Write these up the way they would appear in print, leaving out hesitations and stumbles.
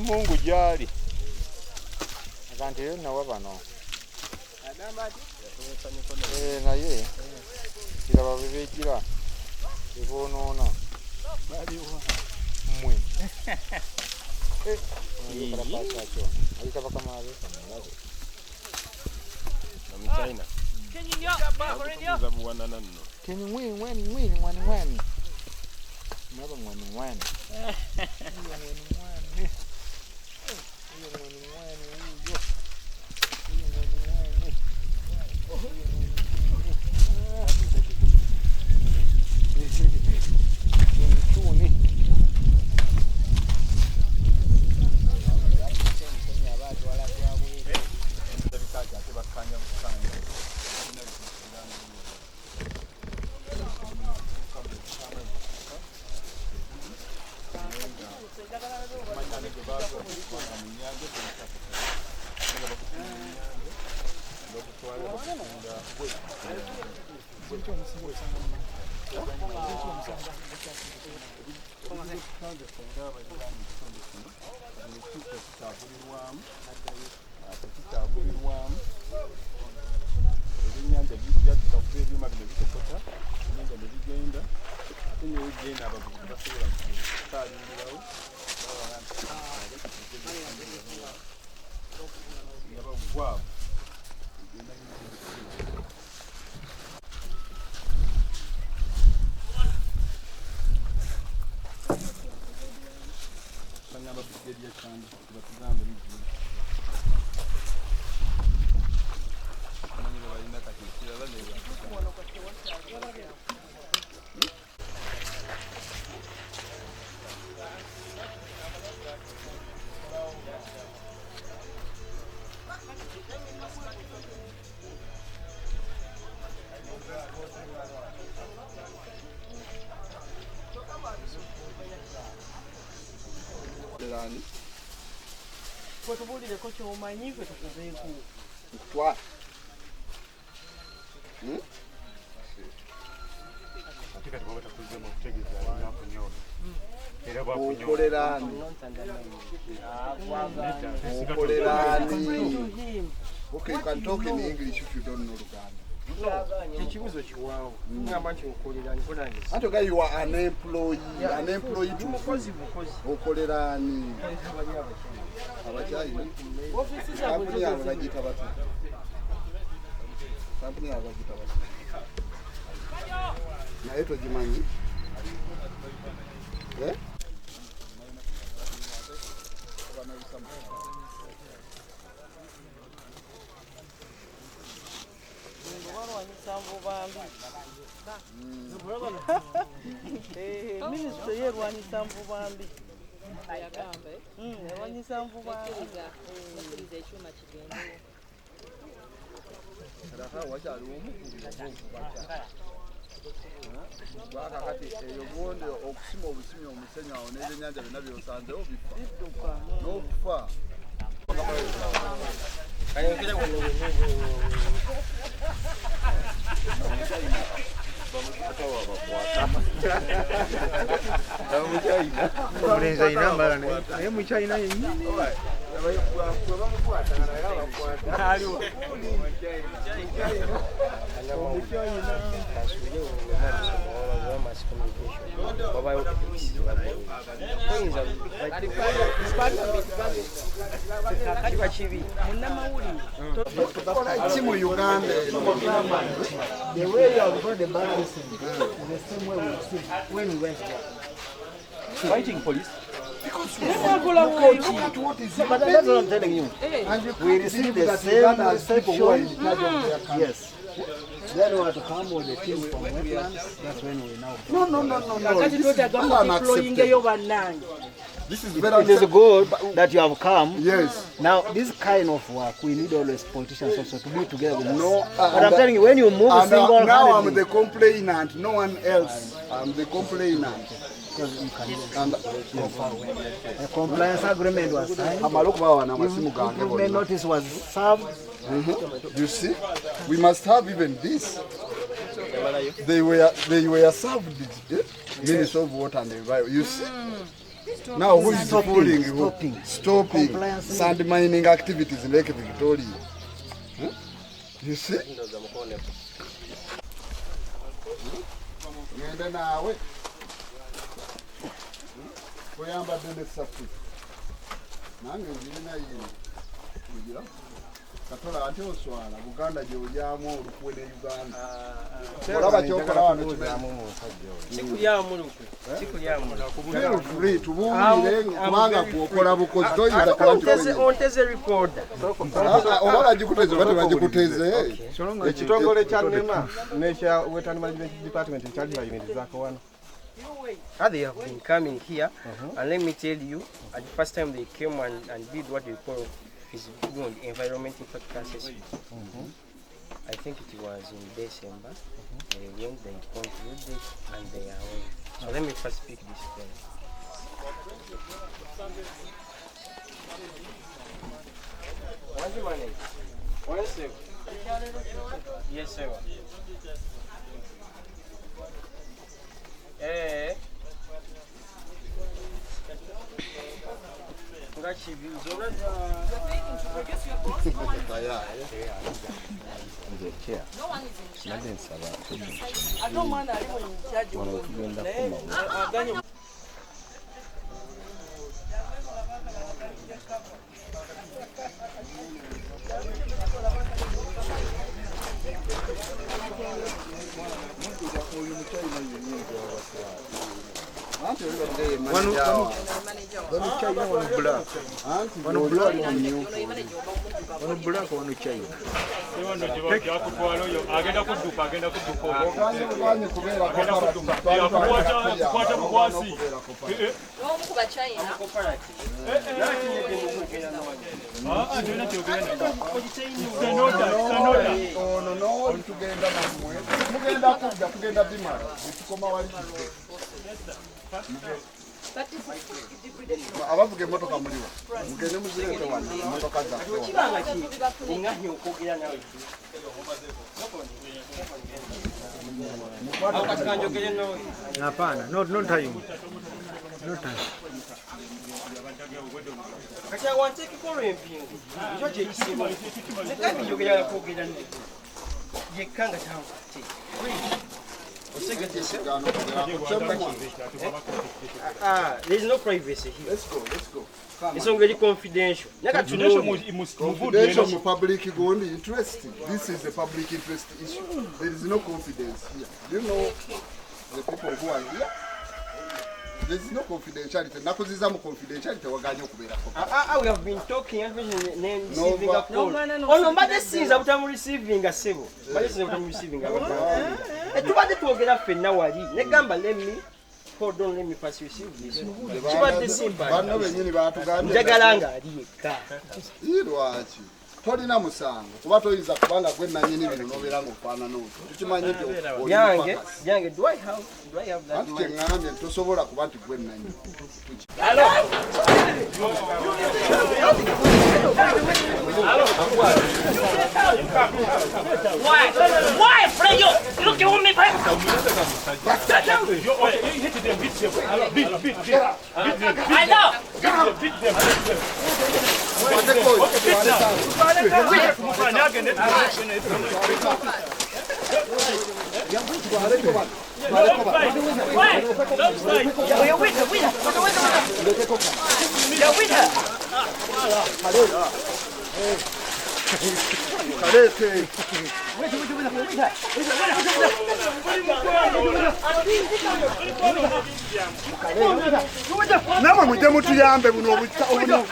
Mungu gyali. Akanti yo nawa bano. Naye. Kiraba bebejira. Ebonona. Baliwa. Mwe. Para pasar yo. Ahí está para camar eso. China. Can you win? Never win. Wow. Kwa sababu ile kocha umanyi kwetu kuzeku. Kwa. Katika tukaweza kuzema kutegeza na kunyora. Era ba kunyora. Kolerani. Okay, you can talk in English if you don't know Luganda. Kichibuzo chiwawo. Ngamba nti ukolerani konani. Antoka you are an employee to mukozi. Okolerani. Abachayi. Ofisi za kampuni yabo bagita bati. Na eto jimanyi. Ministry yerwanyisa mvubambi. Yerwanyisa mvubambi. Ekyuma kigenda. Bwaka kati eyobonde okusima obusimi omusenya awo n'ebyennyanja byonna byosanzewo bifa n'okufa. Omulenzi alina mbala naye mukyalina yennyini. Mu Uganda, the way you have got the balance is the same way we see when we went there. Fighting police. because look at what is but that's what I'm telling you. and We receive the same reception. Yes. Then we have to come with the team from wetlands. That's when we now. No. This is very It is good that you have come. Yes. Now, this kind of work, we need always politicians also to be together with us. No, but I'm telling you, when you move single-handedly... Now I'm the complainant, no one else. I'm the complainant. Because you can a compliance agreement was signed. Improvement notice was served. You see, we must have even this. They were served the Ministry of Water and Environment. You see, Now who is fooling who? Stopping Compliance. sand mining activities in Lake Victoria. Huh? You see? Ngende nawe. Kuyamba dene safi. Nange njina yini. Kugira. Katola ate oswala Buganda gy'ojamu olukwe ne Uganda. Olaba kyokola wano kibeeramu mu musajja. Sikulyamu lukwe. Sikulyamu. Feel free tubuulire kubanga kuokola bukozi toyinza onteze recorder. oba bagikuteze bate bagikuteze. Ekitongole kya NEMA n'ekya Wetland Management Department ekyali bayimirizaako wano. They have been coming here, and let me tell you, at the first time they came and did what they call feasibility on the environment impact assessment. I think it was in December. They went, they concluded, and they are away. So let me first speak this thing. What's your name? One second. Yes, sir. abavuga emotoka muliwa mugende muzirete wano emotoka zaffe Kibanga ki ungahi okogera nawe. Akakanjogere no. Hapana, no time. No time. Kati awanteke ko empingu. Ijo je kisimo. Nekandi yogera kogera ni. Yekanga tawo. There is no privacy here. Let's go. It's only confidential. Confidential mu public gondi interest. This is a public interest issue. There is no confidence here. Do you know the people who are here? There is no confidentiality. Nakuziza mu confidentiality waganya okubeera ko. We have been talking and receiving a call. Oh no, but this is about receiving a civil. But this is about receiving a call. Tubadde twogera ffenna wali. Negamba let me hold on, let me first receive this. Kibadde simple. Banno bennyini baatugambye. Njagala nga ali yekka. Lwaki? Tolina musango kuba toyinza kubanga gwe nannyini bino n'obeera ng'ofaanana otyo. Tukimanyi nti yange, do I have that anti money? kyeŋŋambye tosobola kuba nti gwe nannyini. Why, Fred? You look at me, Fred. I know. Namwe mujje mutuyambe buno obuno.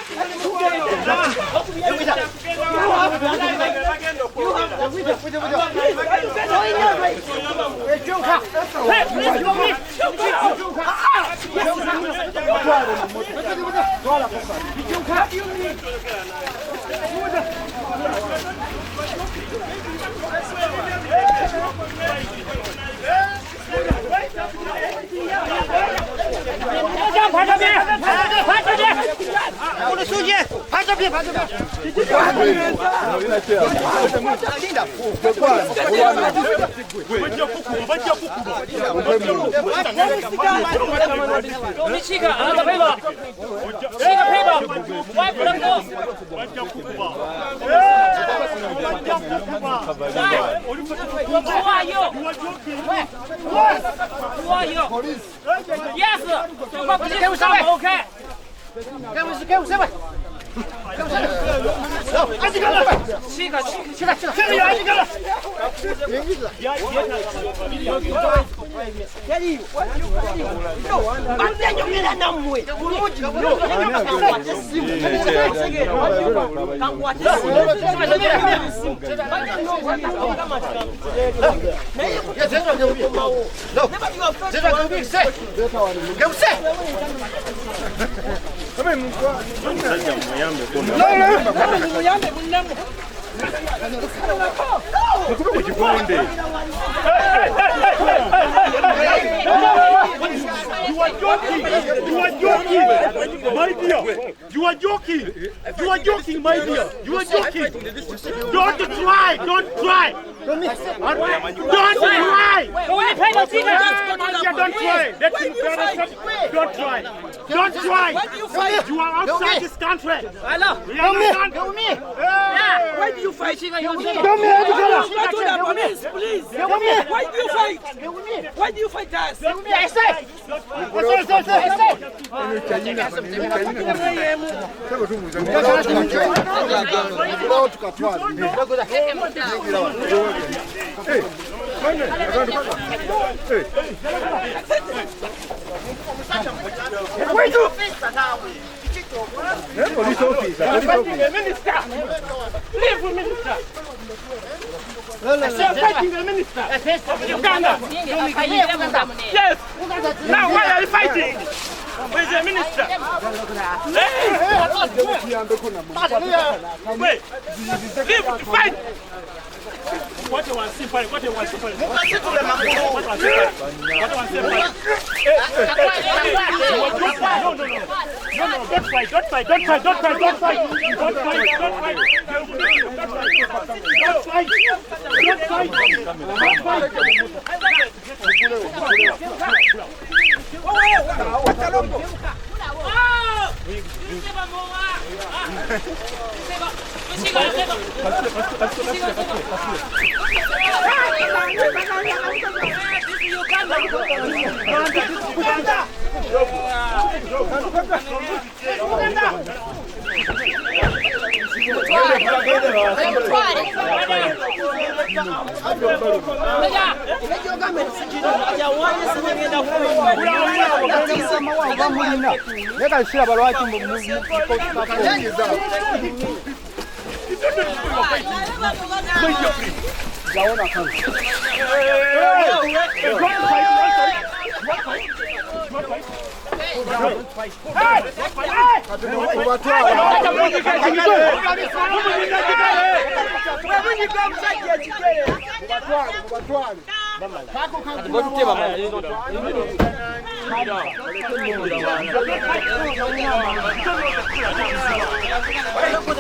Udah suje. You are joking, my dear. You are joking. Don't try. Don't try. Don't try. Don't try. Don't try. You are outside this country. Hello. Why do you fight? Please. Why do you fight? Why do you fight us? Police officer. Minister. Leave with minister. I said fighting the minister of Uganda. Yes. Now why are you fighting? Where's the minister? Wait. Leave to fight. What you want simple? What you want simple? What you want simple? No, don't fight. Don't fight. Don't fight. Don't fight. Don't fight. Don't fight. Don't fight. Don't fight. Don't fight.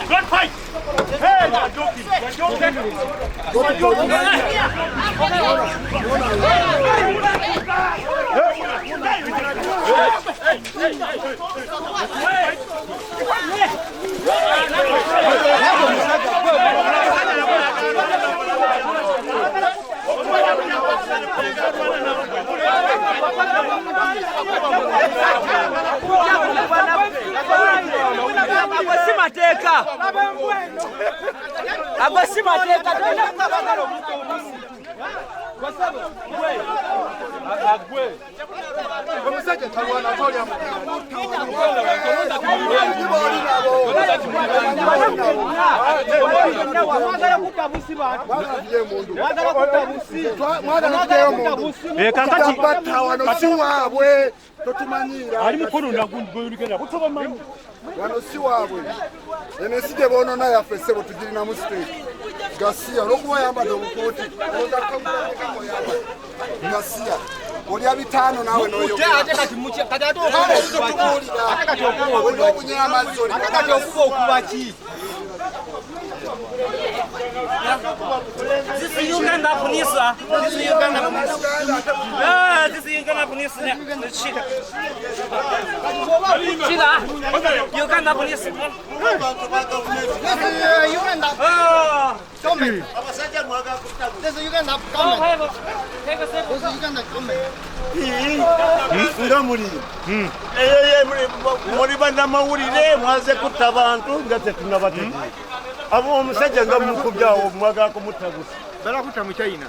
Don't fight! Hey, you're joking! You're joking! Garcia, look why I'm at the report. Garcia. olya bitano nawe noyogera ate kati mucha kati ate okubuulira amazzi oli kati okuba okuba ki This is Uganda police. This is Uganda police. This is Uganda police. Chila. Uganda police. Uganda. Government. This is Uganda government. This is Uganda government. Nga muli muri bannamawulire mwaze kutta abantu nga tetunnabategeera abo omusajja nga mukubyawo mwaga kumutta gusa balakutta mu China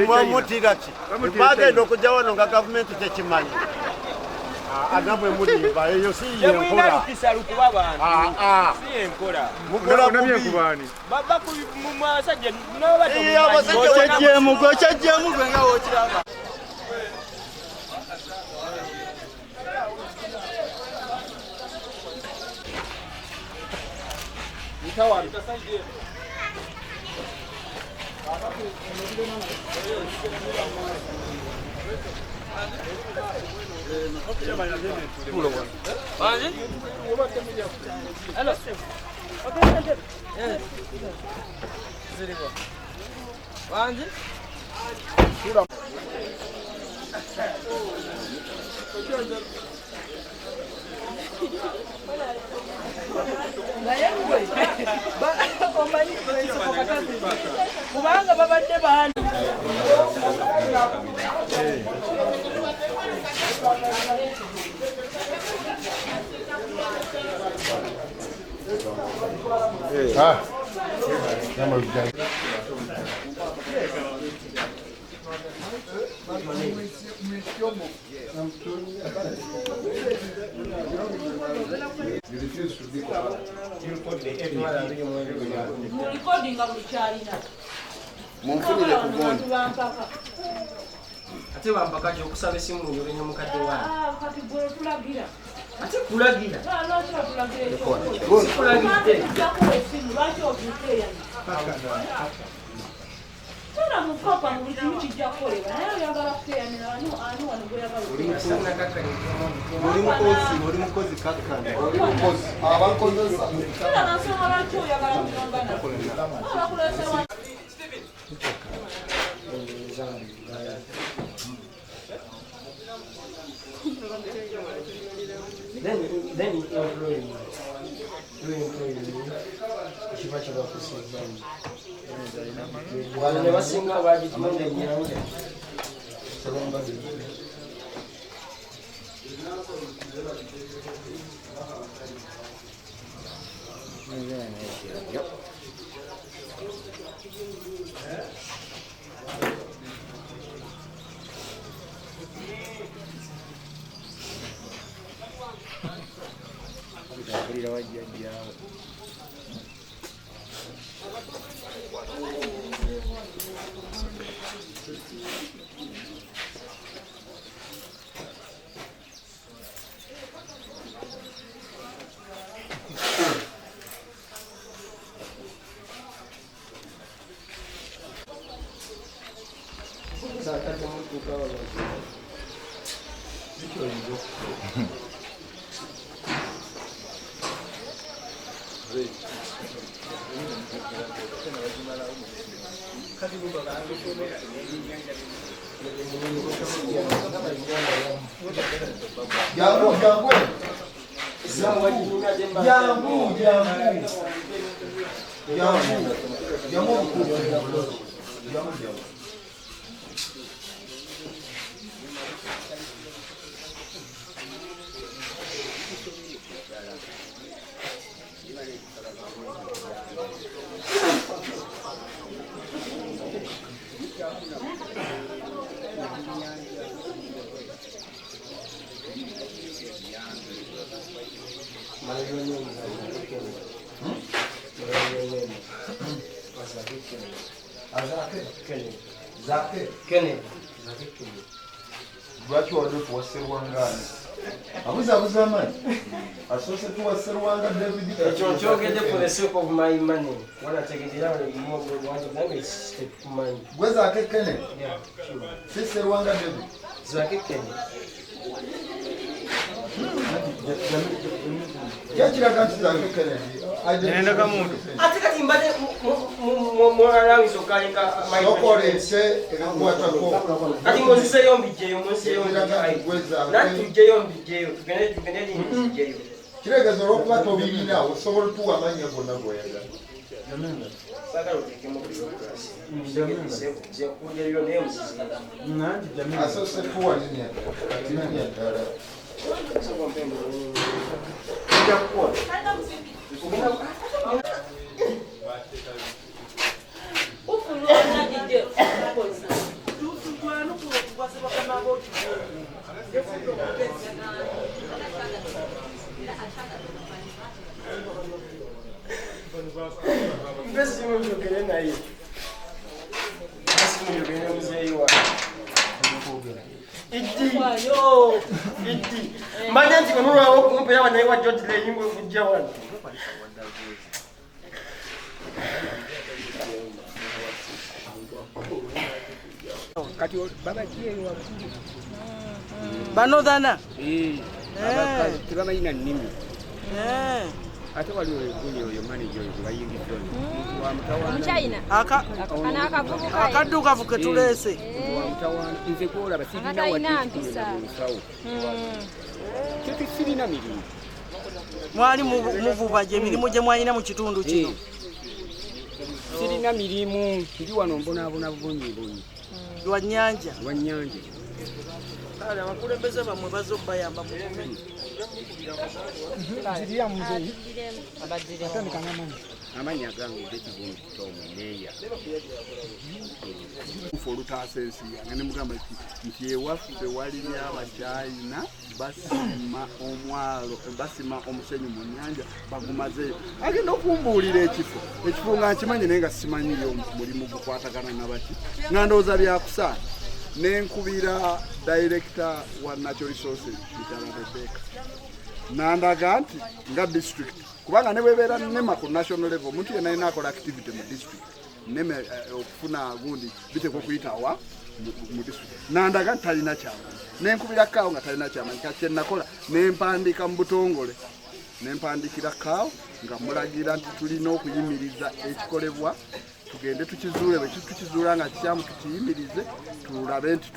bamutira ki bagenda okujja wano nga gavumenti tekimanyi anabwe mulimba eyo si yenkola gokyejjemu gwe nga wokiraba kubanga babadde bandi munfunire ku gondi ate bampakati okusaba esimu ngolenya mukadde wange kati gwe tulagira ate kulagira lwaki otulagira sikulagidde esimu lwaki otuteeyani tera mukopa mu buli kimu kijja kukolebwa naye oyagala kuteeyanira ani wano gweyagala oli mukozi kakkane oli mukozi abakozesa tera nansonga lwaki oyagala kuyongana abakulesewa then you employ me. You employ me. Kiba kibakusiza. Wano ne basinga bagitumanya Nyanja. Sabamba bibi. Yep. lwaki wadde tuwaserwangani abuzabuza amani asose tuwa Serwanga David Chogede for the sake of my money. When I take it down, more than it's money. gweza akekene Yeah, sure. si Serwanga David Zake Kenny. yakiraga nti zakekene Nendaga muntu. Ate kati mbade mwana sokalika my okolese ekakwatako kati mozise yombi jeyo gweza nati jeyo mbijeyo tugende ndijeyo kiregezo olwokuba tobirina osobola tuwa amanya gonna goyagala saka utekemo bureaucracy je kujeyo ne muzisi asose tuwa nini ddala Manya nti konulwawo kumpera wanaye wa George Leyingwe kujja wano. Kati baba kiyeyo wakulu. Banodhana. Tebamayina nnimi. Ate waliwo eguli oyo manager oyo bayingidde wa mutawaana Akaddugavu ke tuleese. wa mutawaana nze kwolaba sirina waddesawo sirina mirimu Mwali muvuba gye mirimu gye mwalina mu kitundu kino. sirina mirimu ndi wano mbonaabona bubonyibonyi Lwa Nyanja. lwa Nyanja Kale abakulembeze bamwe bazobbayamba mu amanya gange ekigundu kitomuneeya olutaasa ensi yange ne mugamba nti ewaffe waliyo abachina basima omusenyu mu nnyanja bagumazeeyo agenda okumbuulira ekifo nga nkimanyi naye nga simanyiyo mulimu gukwatagana nabaki nga ndowooza byakusaana nenkubira director wa natural resources Bitala Rebecca nandaga nti nga district kubanga ne bwebeera nema ku national level omuntu yenna alina akola activity mu district neme okufuna gundi biteko kuyitawa mu district nandaga nti talina kyamanyi nenkubira kaawo nga talina kyamanyi kakye nakola nempandika mu butongole nempandikira kaawo nga mulagira nti tulina okuyimiriza ekikolebwa tugende tukizuule bwe tukizuula nga kikyamu tukiyimirize tulabe nti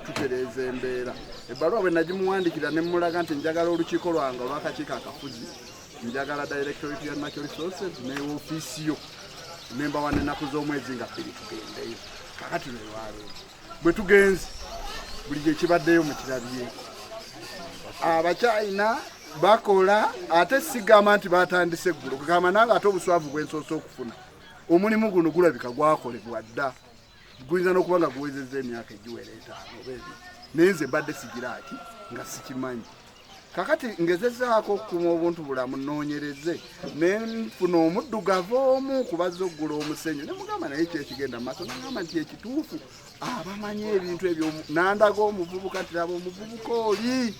tutereeza embeera ebbaluwa bwe nagimuwandikira ne mulaga nti njagala olukiiko lwange olw'akakiiko akafuzi njagala directorate ya natural resources ne ofiisi yo nembawa n'ennaku z'omwezi nga 2 tugendeyo kakati lwewaleero bwe tugenze buli gye kibaddeyo mu kirabye abachina bakola ate sigamba nti batandise eggulo kugamba nange ate obuswavu bwensoose okufuna omulimu guno gulabika gwakolebwa dda guyinza n'okuba nga guwezezza emyaka egiwera 5 oba 2 naye nze mbadde sigiraaki nga sikimanyi kakati ngezezaako okukuma obuntu bulamu nnoonyereze nenfuna omuddugavu omu kubazza oggula omusenyu ne mugamba naye kyekigenda maaso nagamba nti ekituufu abamanyi ebintu ebyo nandaga omuvubuka nti aba omuvubuka oli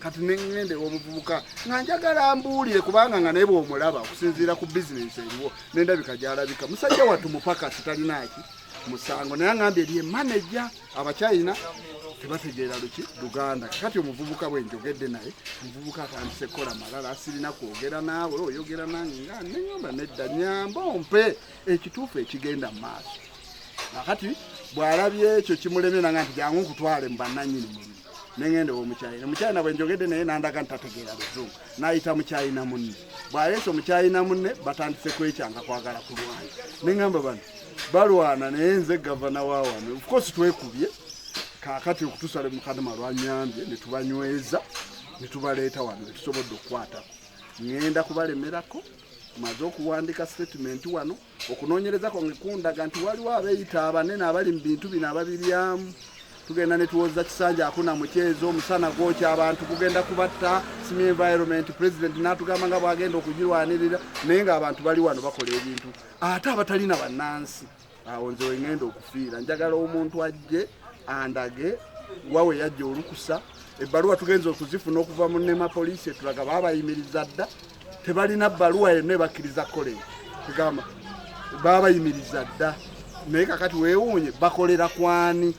kati nengende omuvubuka nga njagala mbuulire kubanga nga naye bw'omulaba okusinziira ku bizinesi eriwo n'endabika gy'alabika musajja wattu mupakasi talinaaki musango naye angambye eri emaneja abachina tebategeera luki Luganda kati omuvubuka bwe njogedde naye omuvubuka atandise kukola malala asirina kwogera naawe oyogera nange nga nenyumba nedda nyamba ompe ekituufu ekigenda mu maaso akati bw'alabye ekyo kimulemye nanga nti jangu nkutwale mu bannannyini mulimu nengende omuchina bwe njogedde naye nandaga nti tategeera luzungu nayita muchina munne bw'aleese omuchina munne batandise kwekyanga kwagala kulwana neŋŋamba bano balwana naye nze gavana wa wano of course twekubye kakati okutusale mukadama lwanyambye ne tubanyweza ne tubaleeta wano ne tusobodde okukwatako ŋŋenda kubalemerako maze okuwandika statement wano okunoonyerezako ngekundaga nti waliwo abeeyita abanene abali mu bintu bino ababiryamu tugenda ne tuwoza kisanja akuna mukyezo omusana gwokya abantu kugenda kubatta simi environment president n'atugamba nga bwagenda okugirwanirira naye ng'abantu bali wano bakola ebintu ate abatalina bannansi awo nze wengenda okufiira njagala omuntu ajje andage wawe yajja olukusa ebbaluwa tugenza okuzifuna okuva mu nema poliisi etulaga baabayimiriza dda tebalina bbaluwa yonna ebakkiriza kolera tugamba baabayimiriza dda naye kakati weewuunye bakolera kwani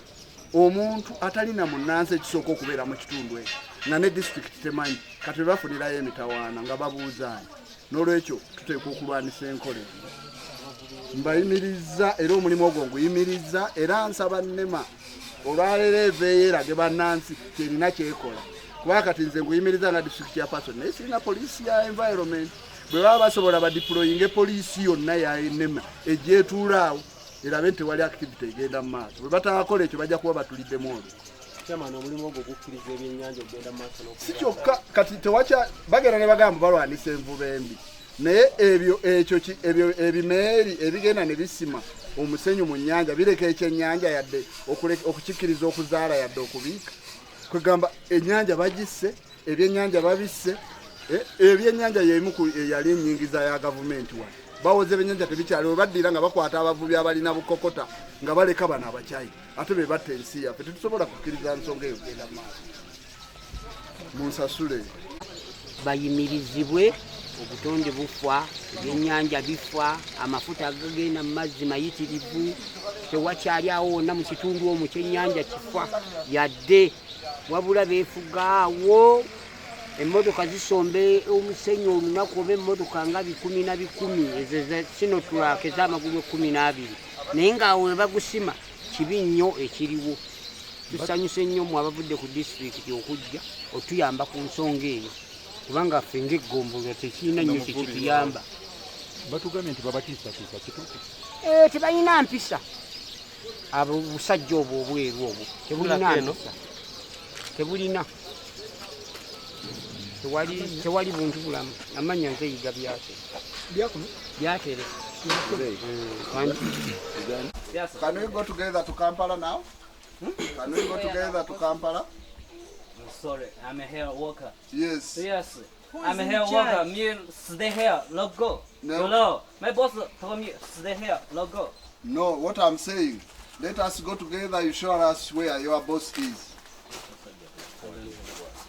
omuntu atalina munnansi ekisooka okubeera mu kitundu ekyo nga ne disitulikiti temanyi kati bebafunirayo emitawaana nga babuuzaani n'olwekyo tuteekwa okulwanisa enkola mbayimiriza era omulimu ogwo nguyimiriza era nsaba nnema olwaleero eveeyo erage bannansi kyerina kyekola kuba kati nze nguyimiriza nga disitulikiti ya paso naye sirina poliisi ya environment bwe baba basobola badiployinge poliisi yonna ya enema egyetuulaawo erabe nti tewali activity egenda mu maaso bwe batakola ekyo bajja kuba batuliddemu olwo si kyokka kati tewakya bagenda ne bagamba balwanisa envuba embi naye ebyo ebimeeri ebigenda ne bisima omusenyu mu nnyanja bireka ekyennyanja yadde okukikkiriza okuzaala yadde okubiika kwegamba ennyanja bagisse ebyennyanja babisse ebyennyanja yemu yali ennyingiza ya gavumenti wano bawoze ebyennyanja tebikyali webaddira nga bakwata abavubi abalina bukokota nga baleka bano abakyayi ate be batta ensi yaffe tetusobola kukkiriza nsonga eyo genda maaso munsasule bayimirizibwe obutonde bufa ebyennyanja bifa amafuta agagenda mu mazzi mayitirivu tewakyali awo wonna mu kitundu omwo kyennyanja kifa yadde wabula beefugaawo emmotoka zisombe omusenyu olunaku oba emmotoka nga 10 na 10 ezo sino tulaka ez'amagulu 12 naye ng'awo we bagusima kibi nnyo ekiriwo tusanyuse nnyo mu abavudde ku disitulikiti okujja otuyamba ku nsonga eyo kubanga ffe ng'eggombolola tekirina nnyo kyekituyamba batugambye nti babatiisatiisa kituufu tebalina mpisa abo obusajja obwo obweru obwo tebulina mpisa tebulina tewali buntu bulamu amanya nzeyiga byatere Can we go together to Kampala now? Can we go together to Kampala? Sorry, I'm a hair worker. Yes. Yes, I'm a hair worker. Me stay here, no go. No. My boss told me stay here, no go. No, what I'm saying, let us go together. You show us where your boss is.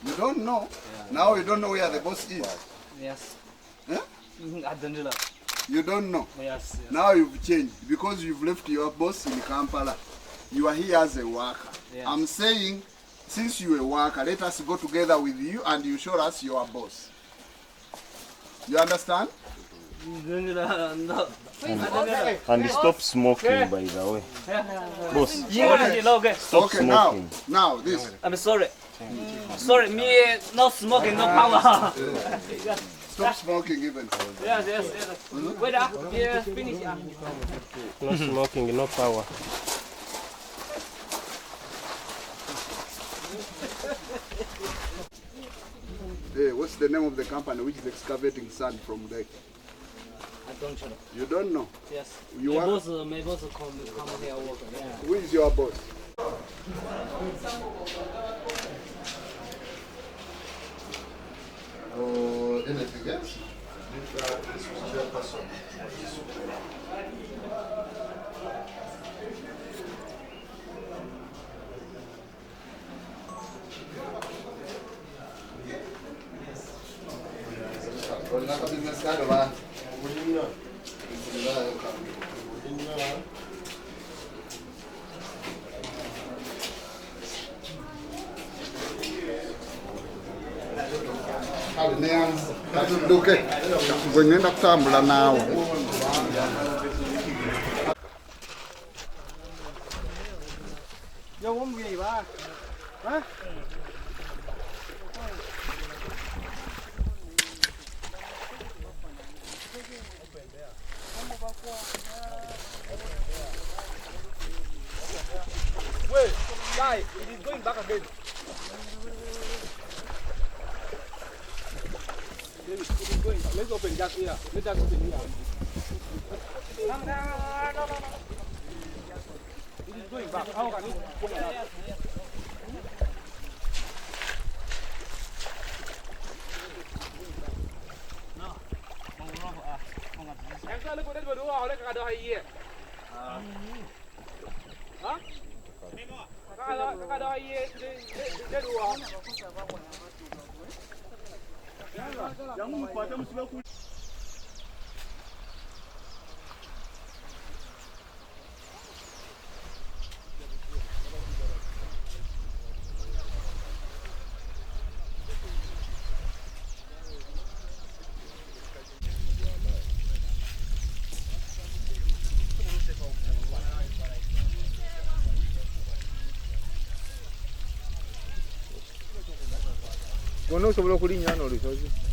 You don't know? Now you don't know where the boss is? Yes. Eh? I don't know. You don't know? Yes. Now you've changed because you've left your boss in Kampala. You are here as a worker. Yes. I'm saying, since you're a worker, let us go together with you and you show us your boss. You understand? No. And stop smoking, by the way. Boss, stop Okay, smoking. now this. I'm sorry. Sorry, me no smoking, no power. Stop smoking even. Yes. Wait up. Yeah, finish. No smoking, no power. Hey, what's the name of the company which is excavating sand from there? I don't know. You don't know? Yes. You my work? boss come here work. Yeah. Who is your boss? Anything else? This was chairperson. Katuduke gwe ngenda kutambula naawe. Wait, guys, it is going back again. It is going. Let's open that here. Let us open here. No. It is going back. How can it go back? Ono osobola okulinnya n'olusozi.